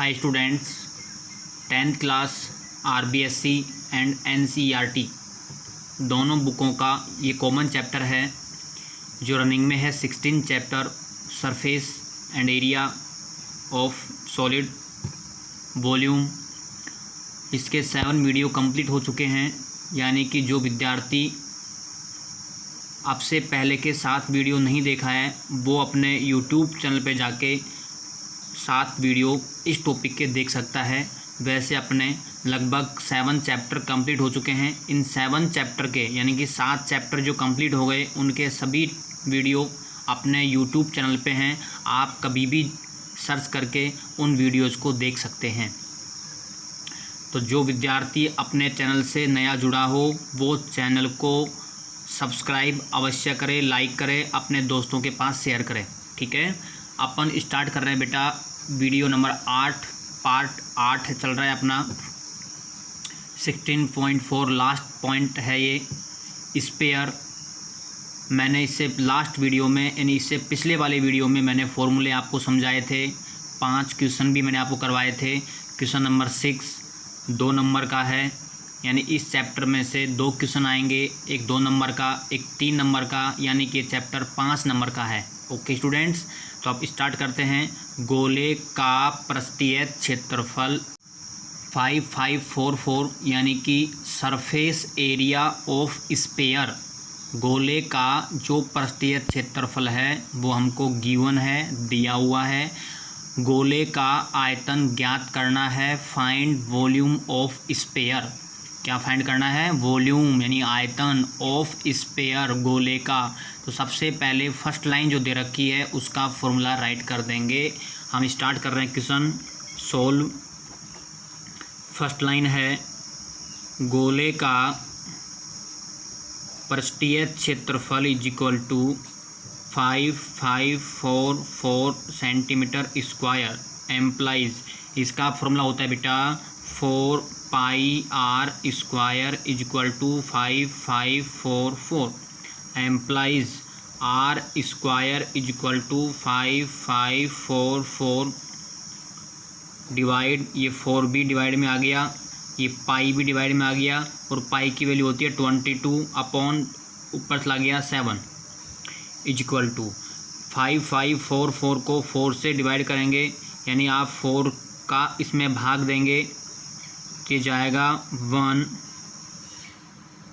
Hi students, 10th class RBSC and NCERT दोनों बुकों का ये कॉमन चैप्टर है जो रनिंग में है। 16 chapter surface and area of solid volume. इसके 7 वीडियो कंप्लीट हो चुके हैं, यानी कि जो विद्यार्थी अब से पहले के 7 वीडियो नहीं देखा है वो अपने यूट्यूब चैनल पे जाके 7 वीडियो इस टॉपिक के देख सकता है। वैसे अपने लगभग 7 चैप्टर कंप्लीट हो चुके हैं। इन 7 चैप्टर के यानी कि 7 चैप्टर जो कंप्लीट हो गए उनके सभी वीडियो अपने यूट्यूब चैनल पे हैं। आप कभी भी सर्च करके उन वीडियोज़ को देख सकते हैं। तो जो विद्यार्थी अपने चैनल से नया जुड़ा हो वो चैनल को सब्सक्राइब अवश्य करें, लाइक करें, अपने दोस्तों के पास शेयर करें। ठीक है, अपन स्टार्ट कर रहे हैं बेटा। वीडियो नंबर 8 पार्ट 8 चल रहा है अपना। 16.4 लास्ट पॉइंट है ये स्पेयर। मैंने इससे लास्ट वीडियो में यानी इससे पिछले वाले वीडियो में मैंने फॉर्मूले आपको समझाए थे। 5 क्वेश्चन भी मैंने आपको करवाए थे। क्वेश्चन नंबर 6 2 नंबर का है, यानी इस चैप्टर में से 2 क्वेश्चन आएंगे, एक 2 नंबर का, एक 3 नंबर का, यानी कि चैप्टर 5 नंबर का है। ओके स्टूडेंट्स, तो अब स्टार्ट करते हैं। गोले का पृष्ठीय क्षेत्रफल 5544 यानी कि सरफेस एरिया ऑफ स्पेयर। गोले का जो पृष्ठीय क्षेत्रफल है वो हमको गिवन है, दिया हुआ है। गोले का आयतन ज्ञात करना है। Find volume of sphere. क्या फाइंड करना है? वॉल्यूम यानी आयतन ऑफ स्पेयर गोले का। तो सबसे पहले फर्स्ट लाइन जो दे रखी है उसका फॉर्मूला राइट कर देंगे। हम स्टार्ट कर रहे हैं क्वेश्चन सोल्व। फर्स्ट लाइन है गोले का पृष्ठीय क्षेत्रफल is equal to 5544 centimetre square implies. इसका फॉर्मूला होता है बेटा 4 pi R square is equal to 5544 implies R square is equal to 5544 divide, ये 4 भी डिवाइड में आ गया, ये पाई भी डिवाइड में आ गया, और पाई की वैल्यू होती है 22 अपॉन ऊपर चला गया 7 इज इक्वल टू 5544 को 4 से डिवाइड करेंगे, यानी आप 4 का इसमें भाग देंगे कि जाएगा 1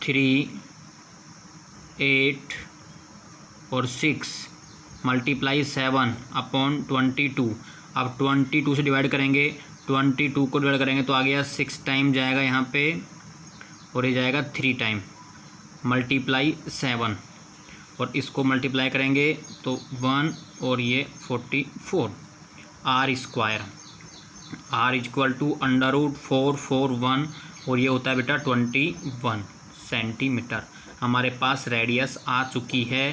3 8 और 6 मल्टीप्लाई 7 अपॉन 22। अब 22 से डिवाइड करेंगे, 22 को डिवाइड करेंगे तो आ गया 6 टाइम जाएगा यहाँ पे, और ये जाएगा 3 टाइम मल्टीप्लाई 7, और इसको मल्टीप्लाई करेंगे तो 1 और ये 44 r square. R equal to √441 और ये होता है बेटा 21 सेंटीमीटर। हमारे पास रेडियस आ चुकी है,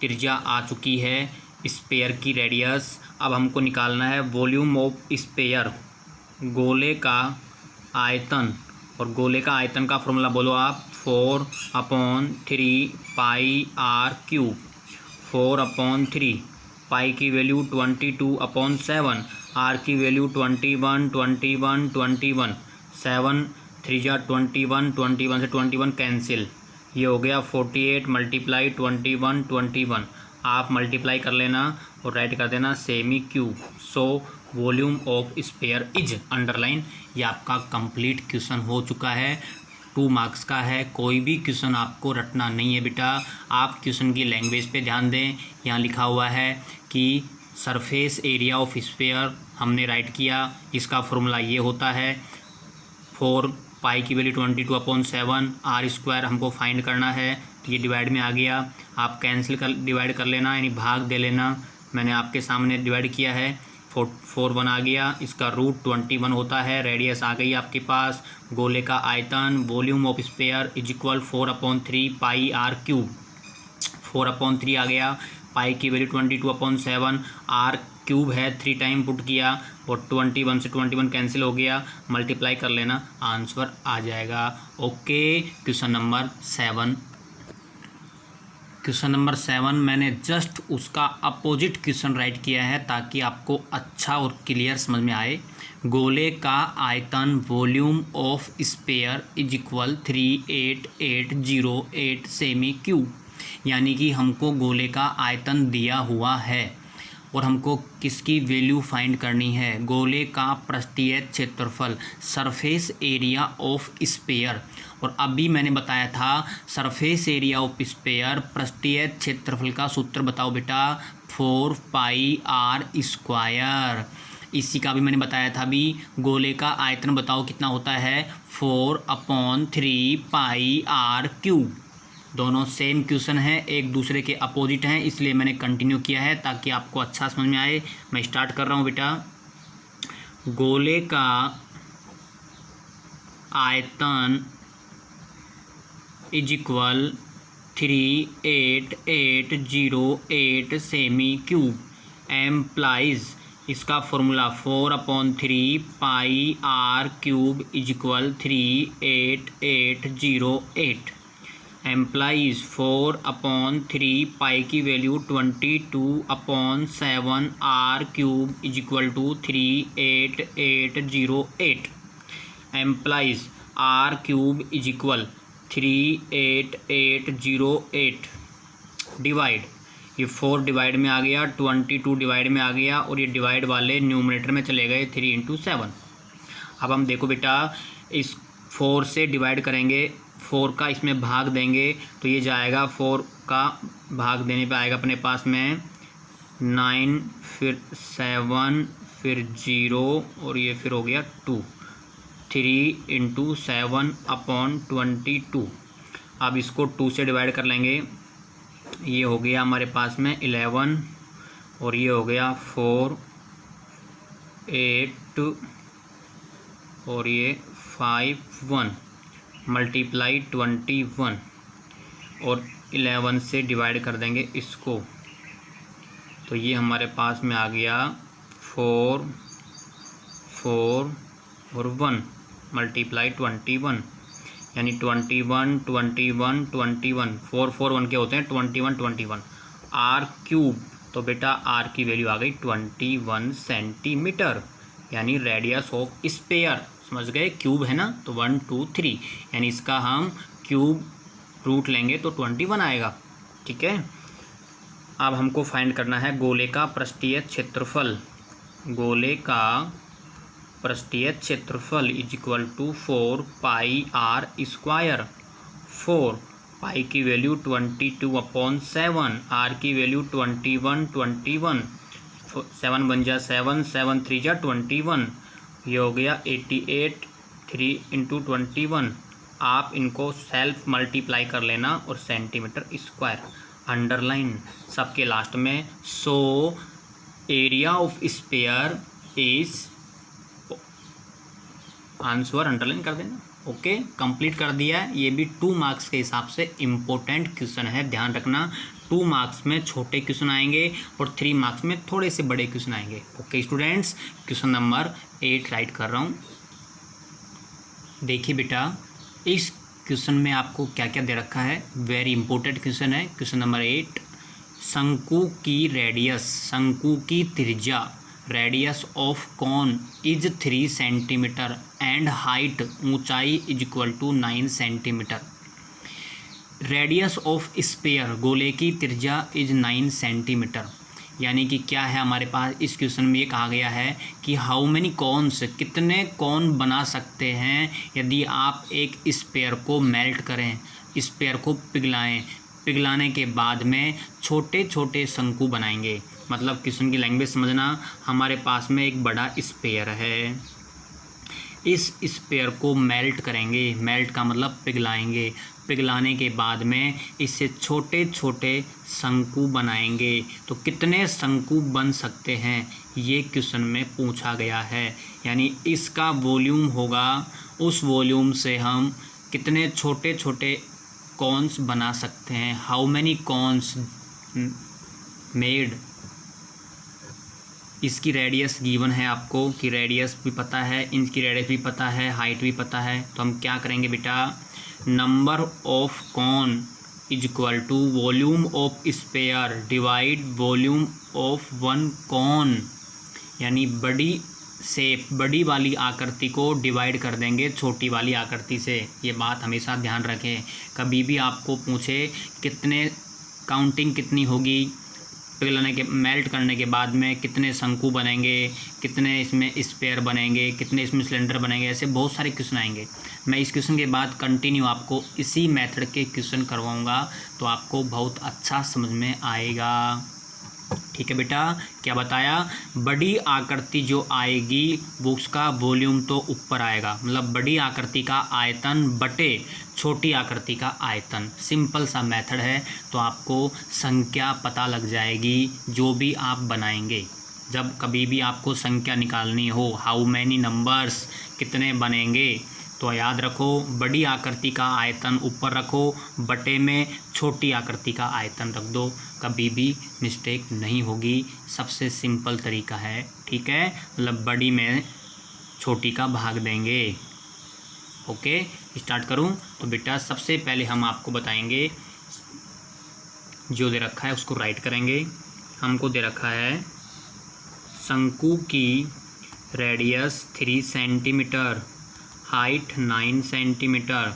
त्रिज्या आ चुकी है स्पेयर की रेडियस। अब हमको निकालना है वॉल्यूम ऑफ स्पेयर, गोले का आयतन। और गोले का आयतन का फॉर्मूला बोलो आप 4/3 पाई आर क्यूब। 4/3 पाई की वैल्यू 22/7, आर की वैल्यू 21 21 21, 7 3 21, 21 से 21 कैंसिल, ये हो गया 48 मल्टीप्लाई 21 21। आप मल्टीप्लाई कर लेना और राइट कर देना semi cube. So volume of sphere is underline. ये आपका कंप्लीट क्वेश्चन हो चुका है, 2 मार्क्स का है। कोई भी क्वेश्चन आपको रटना नहीं है बेटा। आप क्वेश्चन की लैंग्वेज पे ध्यान दें। यहाँ लिखा हुआ है कि सरफेस एरिया ऑफ स्पेयर हमने राइट किया, इसका फॉर्मूला ये होता है 4 पाई की वैल्यू 22/7 आर स्क्वायर हमको फाइंड करना है। तो ये डिवाइड में आ गया, आप कैंसिल कर डिवाइड कर लेना, यानी भाग दे लेना। मैंने आपके सामने डिवाइड किया है, 4 आ गया, इसका रूट 21 होता है। रेडियस आ गई आपके पास। गोले का आयतन volume of sphere is equal 4/3 pi r cube. 4/3 आ गया, पाई की वैल्यू 22/7, आर क्यूब है 3 टाइम पुट किया, और 21 से 21 कैंसिल हो गया, मल्टीप्लाई कर लेना, आंसर आ जाएगा। Okay, question number 7। Question number 7 मैंने जस्ट उसका अपोजिट क्वेश्चन राइट किया है ताकि आपको अच्छा और क्लियर समझ में आए। गोले का आयतन volume of sphere is equal 38808 सेमी क्यूब। यानी कि हमको गोले का आयतन दिया हुआ है और हमको किसकी वैल्यू फाइंड करनी है, गोले का पृष्ठीय क्षेत्रफल, सरफेस एरिया ऑफ स्फीयर। और अभी मैंने बताया था सरफेस एरिया ऑफ स्फीयर पृष्ठीय क्षेत्रफल का सूत्र बताओ बेटा, 4πr²। इसी का भी मैंने बताया था अभी, गोले का आयतन बताओ कितना होता है, 4/3πr³। दोनों सेम क्वेश्चन है, एक दूसरे के अपोजिट हैं, इसलिए मैंने कंटिन्यू किया है ताकि आपको अच्छा समझ में आए। मैं स्टार्ट कर रहा हूँ बेटा। गोले का आयतन इज इक्वल 38808 सेमी क्यूब एम्प्लाइज, इसका formula 4/3πr³ is equal 38808 implies 4/3 pi की value 22/7r³ is equal to 38808 implies r³ is equal 38808 divide, ये 4 डिवाइड में आ गया, 22 डिवाइड में आ गया और ये डिवाइड वाले न्यूमरेटर में चले गए 3 × 7। अब हम देखो बेटा, इस 4 से डिवाइड करेंगे, 4 का इसमें भाग देंगे तो ये जाएगा, 4 का भाग देने पे आएगा अपने पास में 9, फिर 7, फिर 0 और ये फिर हो गया 2, 3 × 7/22। अब इसको 2 से डिवाइड कर लेंगे, ये हो गया हमारे पास में 11 और ये हो गया 4, 8 और ये 5, 1 मल्टीप्लाई 21 और 11 से डिवाइड कर देंगे इसको, तो ये हमारे पास में आ गया 4, 4 और 1 मल्टीप्लाई 21, यानी 21, 21, 21, 4, 4, 1 के होते हैं 21, 21 r³। तो बेटा r की वैल्यू आ गई 21 सेंटीमीटर, यानी रेडियस ऑफ स्फीयर। समझ गए, क्यूब है ना, तो 1, 2, 3, यानी इसका हम क्यूब रूट लेंगे तो 21 आएगा। ठीक है, अब हमको फाइंड करना है गोले का पृष्ठीय क्षेत्रफल। गोले का पृष्ठीय क्षेत्रफल इज इक्वल टू 4πr²। 4 पाई की वैल्यू 22/7, r की वैल्यू 21, 21, 7 बन जा 7, 7 3 जा 21, ये हो गया 88, 3 × 21। आप इनको सेल्फ मल्टीप्लाई कर लेना और सेंटीमीटर स्क्वायर अंडरलाइन सबके लास्ट में। So area of sphere is, answer underline कर देना। ओके, कंप्लीट कर दिया है। ये भी 2 मार्क्स के हिसाब से इम्पोर्टेंट क्वेश्चन है, ध्यान रखना। 2 मार्क्स में छोटे क्वेश्चन आएंगे और 3 मार्क्स में थोड़े से बड़े क्वेश्चन आएंगे। Okay students, question number 8 right कर रहा हूँ। देखिए बेटा, इस क्वेश्चन में आपको क्या क्या दे रखा है, वेरी इंपॉर्टेंट क्वेश्चन है। क्वेश्चन नंबर 8, शंकु की रेडियस, शंकु की त्रिज्या, radius of cone is 3 centimetre and height, ऊंचाई is equal to 9 centimetre. Radius of sphere, गोले की त्रिज्या इज 9 सेंटीमीटर। यानी कि क्या है हमारे पास, इस क्वेश्चन में ये कहा गया है कि हाउ मेनी कॉन्स, कितने कॉन बना सकते हैं यदि आप एक स्फीयर को मेल्ट करें, स्फीयर को पिघलाएं, पिघलाने के बाद में छोटे छोटे शंकु बनाएंगे। मतलब क्वेश्चन की लैंग्वेज समझना, हमारे पास में एक बड़ा स्फीयर है, इस स्फीयर को मेल्ट करेंगे, मेल्ट का मतलब पिघलाएंगे, पिघलाने के बाद में इससे छोटे छोटे शंकु बनाएंगे। तो कितने शंकु बन सकते हैं, ये क्वेश्चन में पूछा गया है। यानी इसका वॉल्यूम होगा, उस वॉल्यूम से हम कितने छोटे छोटे कॉन्स बना सकते हैं, हाउ मैनी कॉन्स मेड। इसकी रेडियस गिवन है आपको, कि रेडियस भी पता है, इनकी रेडियस भी पता है, हाइट भी पता है। तो हम क्या करेंगे बेटा, number of cone is equal to volume of sphere divide volume of 1 cone. यानी बड़ी शेप, बड़ी वाली आकृति को डिवाइड कर देंगे छोटी वाली आकृति से। ये बात हमेशा ध्यान रखें। कभी भी आपको पूछे कितने काउंटिंग कितनी होगी पिघलाने के, मेल्ट करने के बाद में कितने शंकु बनेंगे, कितने इसमें स्पेयर बनेंगे, कितने इसमें सिलेंडर बनेंगे, ऐसे बहुत सारे क्वेश्चन आएंगे। मैं इस क्वेश्चन के बाद कंटिन्यू आपको इसी मेथड के क्वेश्चन करवाऊंगा, तो आपको बहुत अच्छा समझ में आएगा। ठीक है बेटा, क्या बताया, बड़ी आकृति जो आएगी वो उसका वॉल्यूम तो ऊपर आएगा, मतलब बड़ी आकृति का आयतन बटे छोटी आकृति का आयतन। सिंपल सा मेथड है, तो आपको संख्या पता लग जाएगी जो भी आप बनाएंगे। जब कभी भी आपको संख्या निकालनी हो, हाउ मैनी नंबर्स, कितने बनेंगे, तो याद रखो बड़ी आकृति का आयतन ऊपर रखो, बटे में छोटी आकृति का आयतन रख दो, कभी भी मिस्टेक नहीं होगी। सबसे सिंपल तरीका है। ठीक है, मतलब बड़ी में छोटी का भाग देंगे। ओके, स्टार्ट करूं? तो बेटा सबसे पहले हम आपको बताएंगे, जो दे रखा है उसको राइट करेंगे। हमको दे रखा है शंकु की रेडियस 3 सेंटीमीटर, हाइट 9 सेंटीमीटर।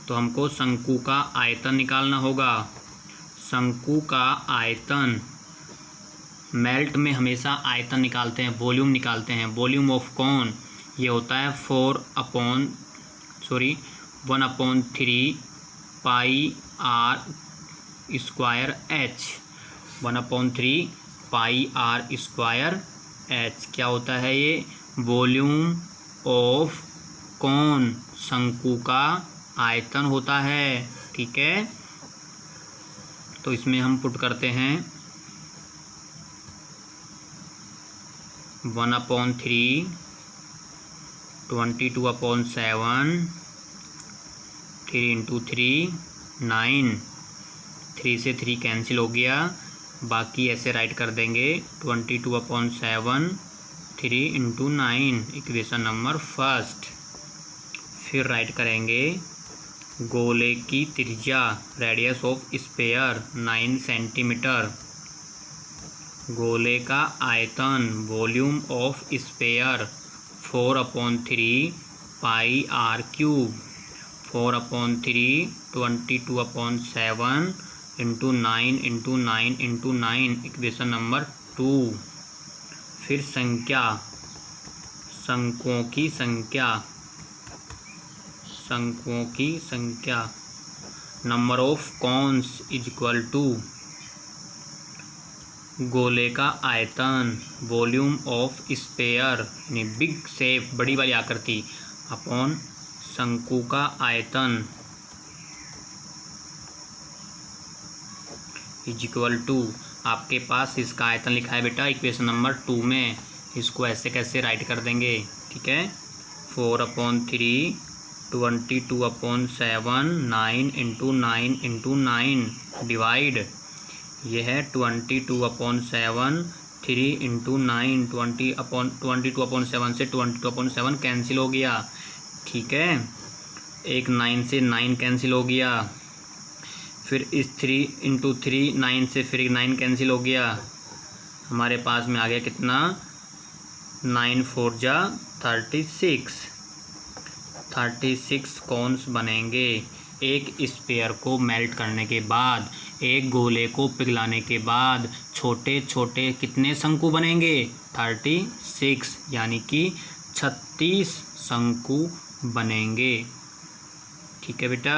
तो हमको शंकु का आयतन निकालना होगा। शंकु का आयतन, मेल्ट में हमेशा आयतन निकालते हैं, वॉल्यूम निकालते हैं। वॉल्यूम ऑफ कौन, ये होता है 1/3 pi R square H. 1/3 pi R square H क्या होता है, ये वॉल्यूम ऑफ कौन, शंकु का आयतन होता है। ठीक है, तो इसमें हम पुट करते हैं 1/3, 22/7, 3 × 3 9, 3 से 3 कैंसिल हो गया, बाकी ऐसे राइट कर देंगे 22/7, 3 × 9, इक्वेशन नंबर फर्स्ट। फिर राइट करेंगे गोले की त्रिज्या, रेडियस ऑफ स्फीयर 9 सेंटीमीटर, गोले का आयतन, volume of sphere 4/3 pi r cube, 4/3 22/7 × 9 × 9 × 9, equation number 2। फिर संख्या, शंकुओं की संख्या, शंकुओं की संख्या, number of cones is equal to गोले का आयतन, वॉल्यूम ऑफ स्फीयर यानी बिग शेप, बड़ी वाली आकृति, अपॉन शंकु का आयतन इज इक्वल टू, आपके पास इसका आयतन लिखा है बेटा इक्वेशन नंबर 2 में, इसको ऐसे कैसे राइट कर देंगे। ठीक है, 4/3 22/7 9 × 9 × 9 डिवाइड, ये है 22/7, 3 × 9, 22/7 से 22/7 कैंसिल हो गया। ठीक है, एक 9 से 9 कैंसिल हो गया, फिर इस 3 × 3 9 से फिर 9 कैंसिल हो गया, हमारे पास में आ गया कितना, 9 4 जा 36 कॉन्स बनेंगे। एक स्फीयर को मेल्ट करने के बाद, एक गोले को पिघलाने के बाद छोटे छोटे कितने शंकु बनेंगे, 36, यानी कि 36 शंकु बनेंगे। ठीक है बेटा,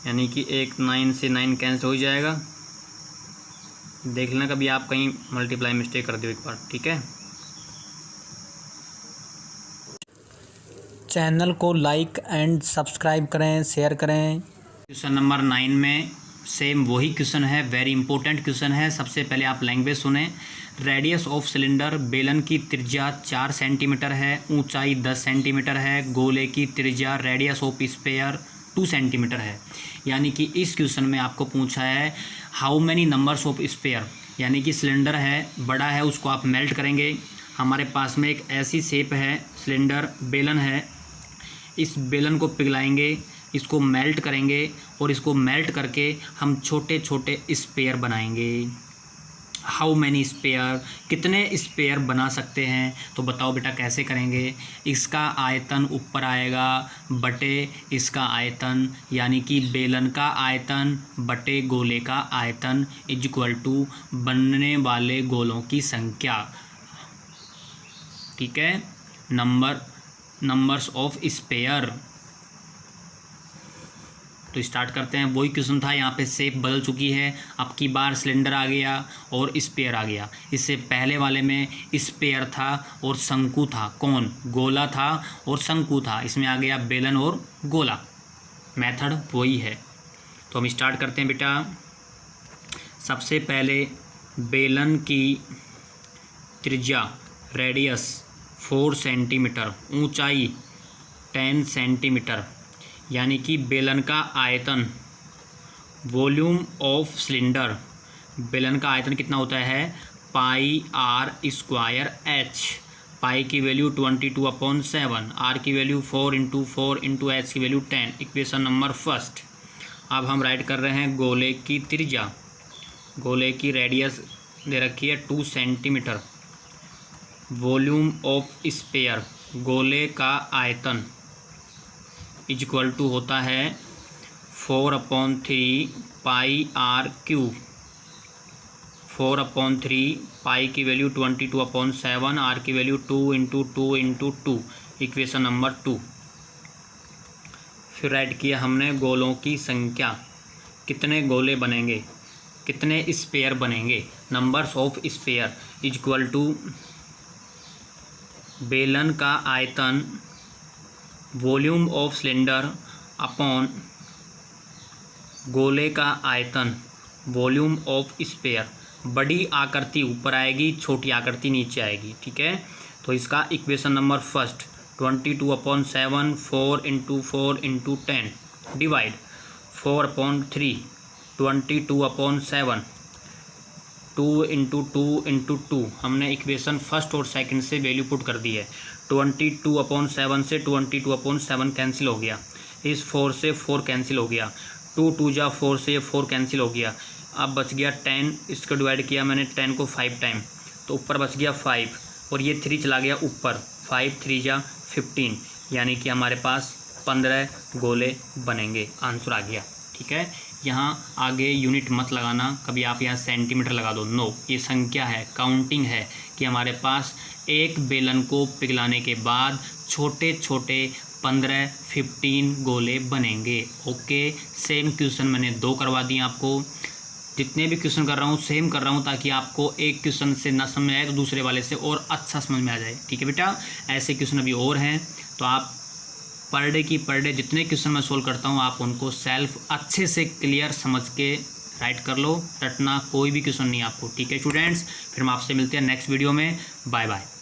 यानी कि एक 9 से 9 कैंसिल हो जाएगा। देख लेना कभी आप कहीं मल्टीप्लाई मिस्टेक कर दो एक बार। ठीक है, चैनल को लाइक एंड सब्सक्राइब करें, शेयर करें। क्वेश्चन नंबर 9 में सेम वही क्वेश्चन है, वेरी इंपॉर्टेंट क्वेश्चन है। सबसे पहले आप लैंग्वेज सुने। रेडियस ऑफ सिलेंडर, बेलन की त्रिज्या 4 सेंटीमीटर है, ऊंचाई 10 सेंटीमीटर है, गोले की त्रिज्या रेडियस ऑफ स्फीयर 2 सेंटीमीटर है। यानी कि इस क्वेश्चन में आपको पूछा है how many numbers of sphere, यानी कि सिलेंडर है, बड़ा है, उसको आप मेल्ट करेंगे। हमारे पास में एक ऐसी शेप है, सिलेंडर बेलन है, इस बेलन को पिघलाएंगे, इसको मेल्ट करेंगे और इसको मेल्ट करके हम छोटे छोटे स्फीयर बनाएंगे। हाउ मैनी स्पेयर, कितने स्पेयर बना सकते हैं। तो बताओ बेटा कैसे करेंगे। इसका आयतन ऊपर आएगा बटे इसका आयतन, यानी कि बेलन का आयतन बटे गोले का आयतन इज इक्वल टू बनने वाले गोलों की संख्या। ठीक है, नंबर्स ऑफ स्पेयर। तो स्टार्ट करते हैं। वही क्वेश्चन था, यहाँ पे शेप बदल चुकी है। अब की बार सिलेंडर आ गया और स्पेयर आ गया। इससे पहले वाले में स्पेयर था और शंकु था। कौन? गोला था और शंकु था। इसमें आ गया बेलन और गोला। मेथड वही है। तो हम स्टार्ट करते हैं बेटा। सबसे पहले बेलन की त्रिज्या रेडियस 4 सेंटीमीटर, ऊंचाई 10 सेंटीमीटर, यानी कि बेलन का आयतन वॉल्यूम ऑफ सिलेंडर। बेलन का आयतन कितना होता है? पाई आर स्क्वायर एच। पाई की वैल्यू 22/7, आर की वैल्यू 4 एच की वैल्यू 10। Equation number first. अब हम राइट कर रहे हैं गोले की त्रिज्या। गोले की रेडियस दे रखी है 2 सेंटीमीटर। वॉल्यूम ऑफ स्पेयर, गोले का आयतन इज इक्वल टू होता है 4/3 पाई आर क्यूब। 4/3 पाई की वैल्यू 22/7, आर की वैल्यू 2 इक्वेशन नंबर 2। फिर राइट किया हमने गोलों की संख्या। कितने गोले बनेंगे, कितने स्पेयर बनेंगे। Numbers of sphere is equal to बेलन का आयतन वॉल्यूम ऑफ सिलेंडर अपॉन गोले का आयतन वॉल्यूम ऑफ स्पेयर। बड़ी आकृति ऊपर आएगी, छोटी आकृति नीचे आएगी। ठीक है, तो इसका इक्वेशन नंबर फर्स्ट 22/7 4 × 4 × 10 डिवाइड 4/3 22/7 2 × 2 हमने इक्वेशन फर्स्ट और सेकंड से वैल्यू पुट कर दी है। 22/7 से 22/7 कैंसिल हो गया। इस 4 से 4 कैंसिल हो गया। 2 2 जा 4 से ये 4 कैंसिल हो गया। अब बच गया 10। इसको डिवाइड किया मैंने 10 को 5 टाइम, तो ऊपर बच गया 5 और ये 3 चला गया ऊपर। 5 3 जा 15, यानी कि हमारे पास 15 गोले बनेंगे। आंसर आ गया। ठीक है, यहाँ आगे यूनिट मत लगाना, कभी आप यहाँ सेंटीमीटर लगा दो। नो, ये संख्या है, काउंटिंग है कि हमारे पास एक बेलन को पिघलाने के बाद छोटे छोटे 15-15 गोले बनेंगे। ओके, सेम क्वेश्चन मैंने 2 करवा दिए आपको। जितने भी क्वेश्चन कर रहा हूँ सेम कर रहा हूँ, ताकि आपको एक क्वेश्चन से ना समझ आए तो दूसरे वाले से और अच्छा समझ में आ जाए। ठीक है बेटा, ऐसे क्वेश्चन अभी और हैं, तो आप पर डे जितने क्वेश्चन मैं सोल्व करता हूँ आप उनको सेल्फ अच्छे से क्लियर समझ के राइट कर लो। रटना कोई भी क्वेश्चन नहीं आपको। ठीक है स्टूडेंट्स, फिर हम आपसे मिलते हैं नेक्स्ट वीडियो में। Bye bye.